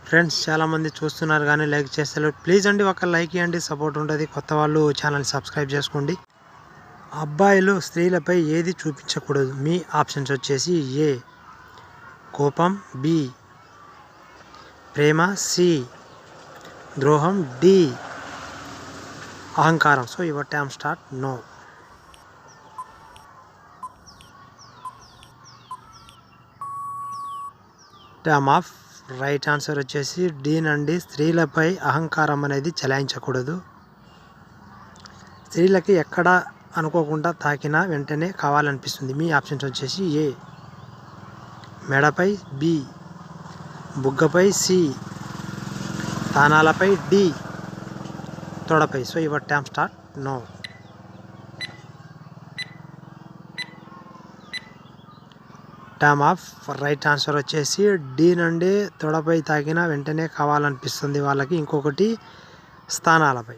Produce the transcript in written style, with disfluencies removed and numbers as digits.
Friends చాలామంది చూస్తున్నారు కానీ లైక్ చేస్తలేరు. ప్లీజ్ అండి ఒక లైక్ ఇవ్వండి, సపోర్ట్ ఉంటుంది. కొత్త వాళ్ళు ఛానల్ సబ్స్క్రైబ్ చేసుకోండి. అబ్బాయిలు స్త్రీలపై ఏది చూపించకూడదు? మీ ఆప్షన్స్ వచ్చేసి ఏ కోపం, బి ప్రేమ, సి ద్రోహం, డి అహంకారం. So your time start now. Time of. Right answer వచ్చేసి డి నండి. స్త్రీలపై అహంకారం అనేది చెలాయించకూడదు. స్త్రీలకి ఎక్కడ అనుకోకుండా తాకినా వెంటనే కావాలనిపిస్తుంది. మీ ఆప్షన్స్ వచ్చేసి ఏ మెడపై, బి బుగ్గపై, సి తానాలపై, డి తొడపై. So your time start now. Time of. Right answer వచ్చేసి డి నుండి తొడపై తాకిన వెంటనే కావాలనిపిస్తుంది వాళ్ళకి. ఇంకొకటి స్థానాలపై.